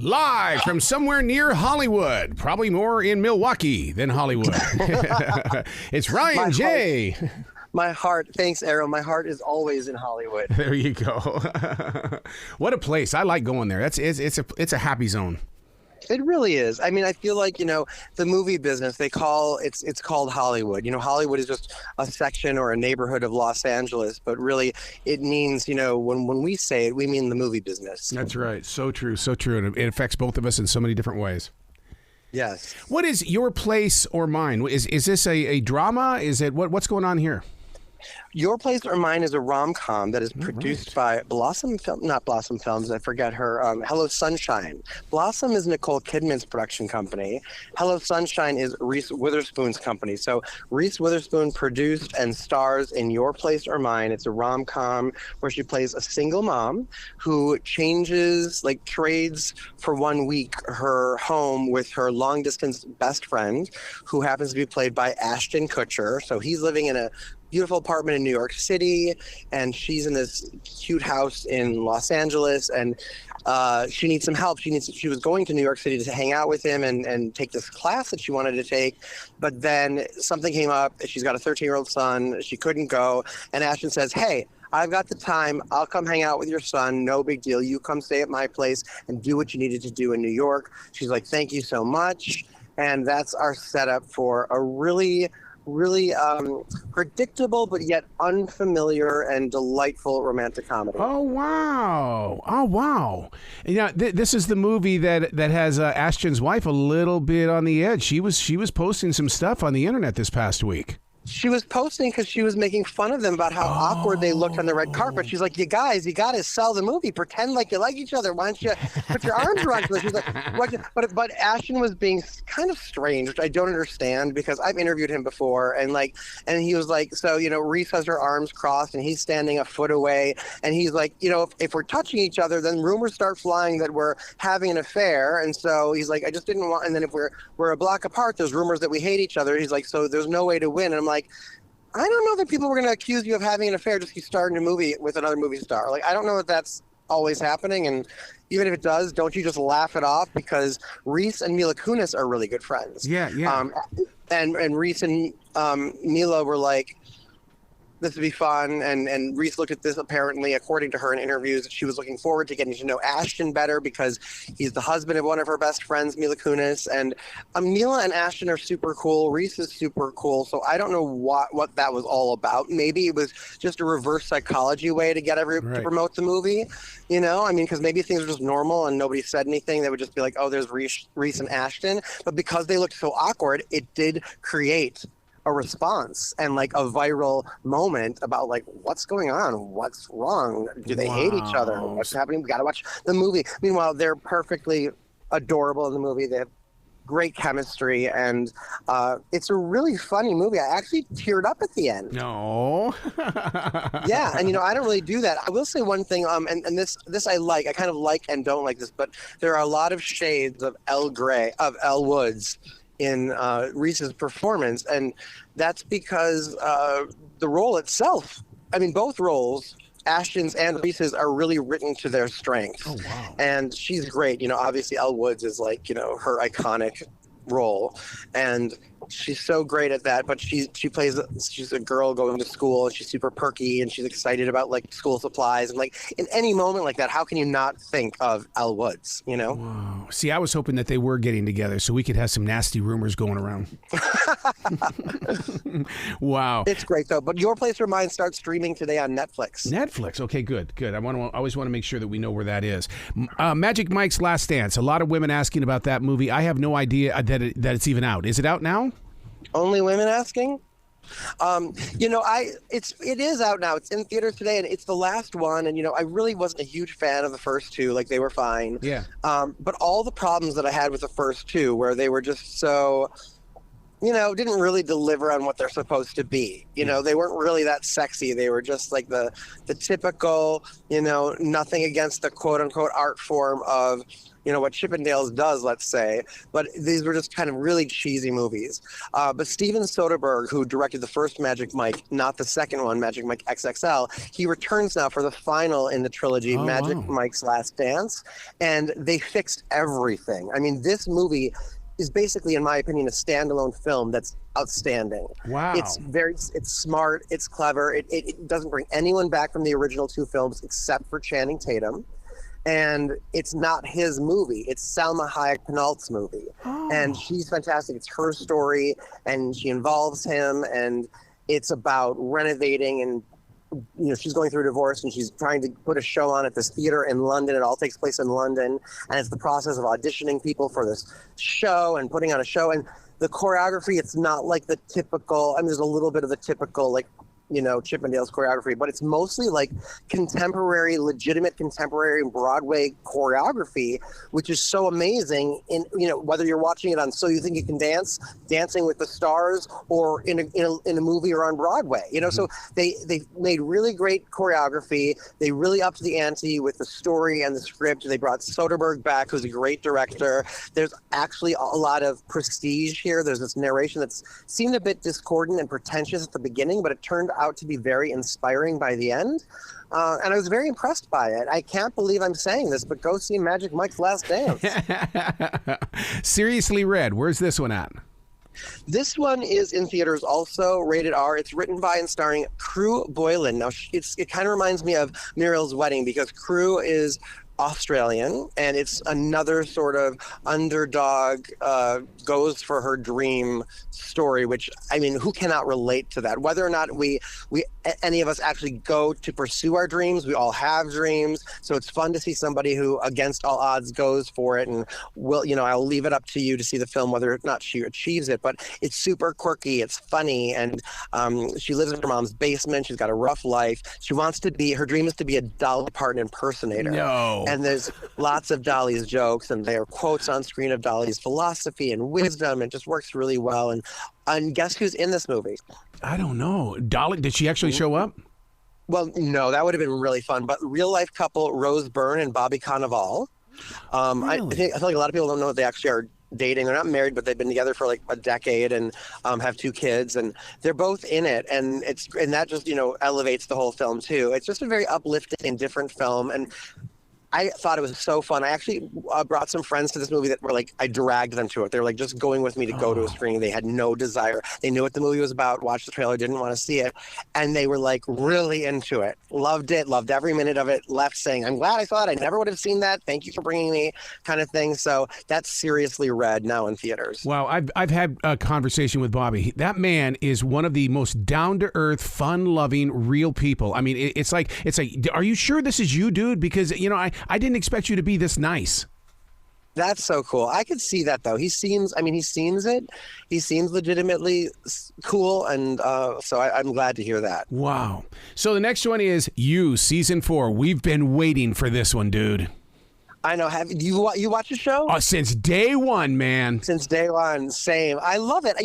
Live from somewhere near Hollywood, probably more in Milwaukee than Hollywood. It's Ryan J. My heart, thanks, Arrow. My heart is always in Hollywood. There you go. What a place! I like going there. It's a happy zone. It really is. I mean, I feel like, the movie business, it's called Hollywood. Hollywood is just a section or a neighborhood of Los Angeles, but really it means, when we say it, we mean the movie business. That's right. So true. So true. And it affects both of us in so many different ways. Yes. What is Your Place or Mine? Is this a drama? Is it what's going on here? Your Place or Mine is a rom-com that is produced by not Blossom Films, I forget her, Hello Sunshine. Blossom is Nicole Kidman's production company. Hello Sunshine is Reese Witherspoon's company. So Reese Witherspoon produced and stars in Your Place or Mine. It's a rom-com where she plays a single mom who trades for 1 week her home with her long-distance best friend, who happens to be played by Ashton Kutcher. So he's living in a beautiful apartment in New York City, and she's in this cute house in Los Angeles, and she needs some help. She was going to New York City to hang out with him and take this class that she wanted to take, but then something came up. She's got a 13-year-old son. She couldn't go, and Ashton says, "Hey, I've got the time. I'll come hang out with your son. No big deal. You come stay at my place and do what you needed to do in New York." She's like, "Thank you so much." And that's our setup for a really predictable but yet unfamiliar and delightful romantic comedy. Oh wow! Yeah, this is the movie that has Ashton's wife a little bit on the edge. She was posting some stuff on the internet this past week. She was posting because she was making fun of them about how awkward they looked on the red carpet. She's like, you guys, you got to sell the movie. Pretend like you like each other. Why don't you put your arms around each other? She's like, what? But Ashton was being kind of strange, which I don't understand because I've interviewed him before. And he was like, so, Reese has her arms crossed and he's standing a foot away. And he's like, if we're touching each other, then rumors start flying that we're having an affair. And so he's like, I just didn't want, and then if we're a block apart, there's rumors that we hate each other. He's like, so there's no way to win. And I'm like, I don't know that people were going to accuse you of having an affair just because you starred in a movie with another movie star. Like, I don't know if that's always happening. And even if it does, don't you just laugh it off? Because Reese and Mila Kunis are really good friends. Yeah. And Reese and Mila were like, this would be fun. And Reese looked at this, apparently, according to her in interviews, she was looking forward to getting to know Ashton better because he's the husband of one of her best friends, Mila Kunis. And Mila and Ashton are super cool. Reese is super cool. So I don't know what that was all about. Maybe it was just a reverse psychology way to get to promote the movie. Because maybe things were just normal and nobody said anything. They would just be like, oh, there's Reese and Ashton. But because they looked so awkward, it did create a response and a viral moment about what's going on, what's wrong, do they hate each other, what's happening, we gotta watch the movie. Meanwhile, they're perfectly adorable in the movie. They have great chemistry, and it's a really funny movie. I actually teared up at the end. No. Yeah, and I don't really do that. I will say one thing, and this I like. I kind of like and don't like this, but there are a lot of shades of Elle Woods in Reese's performance, and that's because the role itself, both roles, Ashton's and Reese's, are really written to their strengths. Oh, wow. And she's great. Obviously Elle Woods is her iconic role, and she's so great at that. But she's a girl going to school, and she's super perky, and she's excited about school supplies, and in any moment like that, how can you not think of Elle Woods? Wow. See, I was hoping that they were getting together so we could have some nasty rumors going around. Wow. It's great though. But Your Place or Mine starts streaming today on Netflix. Netflix. Okay, good. I always want to make sure that we know where that is. Magic Mike's Last Dance. A lot of women asking about that movie. I have no idea that it's even out. Is it out now? Only women asking? It is out now. It's in theaters today, and it's the last one. And I really wasn't a huge fan of the first two. They were fine. Yeah. But all the problems that I had with the first two, where they were just so didn't really deliver on what they're supposed to be. They weren't really that sexy. They were just like the typical, nothing against the quote unquote art form of, what Chippendales does, let's say. But these were just kind of really cheesy movies. But Steven Soderbergh, who directed the first Magic Mike, not the second one, Magic Mike XXL, he returns now for the final in the trilogy, Magic Mike's Last Dance. And they fixed everything. I mean, this movie is basically, in my opinion, a standalone film that's outstanding. Wow. It's smart, it's clever. It doesn't bring anyone back from the original two films except for Channing Tatum. And it's not his movie. It's Salma Hayek Penalt's movie. And she's fantastic. It's her story, and she involves him, and it's about renovating, and she's going through a divorce, and she's trying to put a show on at this theater in London. It all takes place in London, and it's the process of auditioning people for this show and putting on a show. And the choreography, it's not like the typical, there's a little bit of the typical, like, Chippendales choreography, but it's mostly like legitimate contemporary Broadway choreography, which is so amazing. In whether you're watching it on So You Think You Can Dance, Dancing with the Stars, or in a movie or on Broadway. So they made really great choreography. They really upped the ante with the story and the script. They brought Soderbergh back, who's a great director. There's actually a lot of prestige here. There's this narration that's seemed a bit discordant and pretentious at the beginning, but it turned out to be very inspiring by the end. And I was very impressed by it. I can't believe I'm saying this, but go see Magic Mike's Last Dance. Seriously Red, where's this one at? This one is in theaters also, rated R. It's written by and starring Crew Boylan. Now, it kind of reminds me of Muriel's Wedding, because Crew is Australian, and it's another sort of underdog goes for her dream story, which, who cannot relate to that? Whether or not we any of us actually go to pursue our dreams, we all have dreams. So it's fun to see somebody who, against all odds, goes for it. And I'll leave it up to you to see the film whether or not she achieves it. But it's super quirky, it's funny, and she lives in her mom's basement. She's got a rough life. Her dream is to be a Dolly Parton impersonator. No. And there's lots of Dolly's jokes, and there are quotes on screen of Dolly's philosophy and wisdom. It just works really well. And guess who's in this movie? I don't know. Dolly, did she actually show up? Well, no, that would have been really fun. But real life couple Rose Byrne and Bobby Cannavale. Really? I feel like a lot of people don't know that they actually are dating. They're not married, but they've been together for like a decade and have 2 kids, and they're both in it. And that just elevates the whole film too. It's just a very uplifting and different film. And I thought it was so fun. I actually brought some friends to this movie that were like, I dragged them to it. They were like just going with me to go to a screening. They had no desire. They knew what the movie was about, watched the trailer, didn't want to see it. And they were like really into it. Loved it, loved every minute of it, left saying, I'm glad I saw it. I never would have seen that. Thank you for bringing me, kind of thing. So that's Seriously Red, now in theaters. Wow, I've had a conversation with Bobby. That man is one of the most down-to-earth, fun-loving, real people. It's like, are you sure this is you, dude? Because, I didn't expect you to be this nice. That's so cool. I could see that, though. He seems it. He seems legitimately cool, and so I'm glad to hear that. Wow. So the next one is You, Season 4. We've been waiting for this one, dude. I know. Have you watched the show? Since day one, man. Since day one, same. I love it.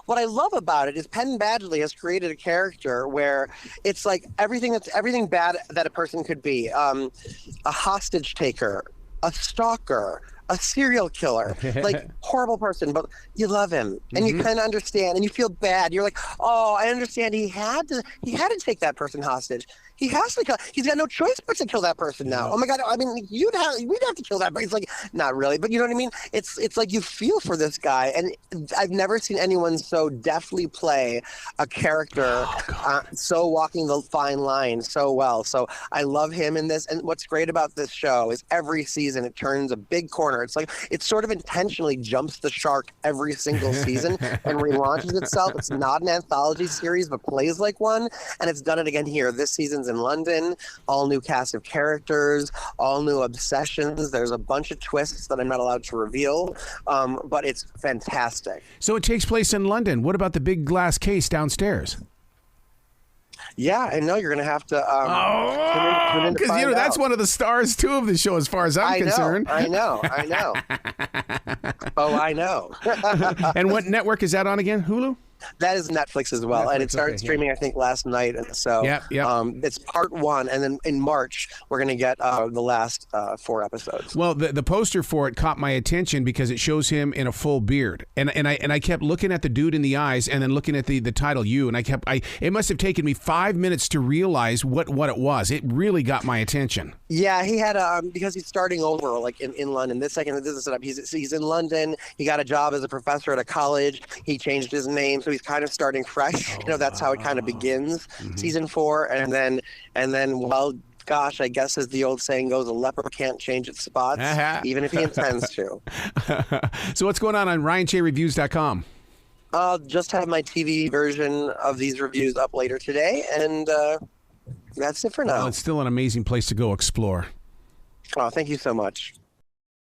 What I love about it is Penn Badgley has created a character where it's like everything bad that a person could be. A hostage taker, a stalker, a serial killer, like horrible person, but you love him and you kind of understand and you feel bad. You're like, oh, I understand. He had to take that person hostage. He has to kill. He's got no choice but to kill that person now. Oh my God! We'd have to kill that. But it's like not really. But you know what I mean? It's like you feel for this guy, and I've never seen anyone so deftly play a character, so walking the fine line so well. So I love him in this. And what's great about this show is every season it turns a big corner. It's like it sort of intentionally jumps the shark every single season and relaunches itself. It's not an anthology series, but plays like one, and it's done it again here. This season's in London, all new cast of characters, all new obsessions. There's a bunch of twists that I'm not allowed to reveal, but it's fantastic. So it takes place in London. What about the big glass case downstairs? Yeah, I know you're going to have to tune in to because find that's out. one of the stars too of the show, as far as I'm concerned. I know. Oh, I know. And what network is that on again? Hulu? That is Netflix as well, and it started streaming, I think, last night. And so it's part 1, and then in March we're going to get the last 4 episodes. Well, the poster for it caught my attention because it shows him in a full beard, and I kept looking at the dude in the eyes, and then looking at the title "You," and it must have taken me 5 minutes to realize what it was. It really got my attention. Yeah, he had because he's starting over like in London. This is set up. He's in London. He got a job as a professor at a college. He changed his name, so he's kind of starting fresh. That's how it kind of begins. Season 4, and then well, gosh, I guess as the old saying goes, a leper can't change its spots, even if he intends to. So what's going on RyanJReviews.com? I'll just have my TV version of these reviews up later today, and that's it for now. Well, it's still an amazing place to go explore. Oh, thank you so much.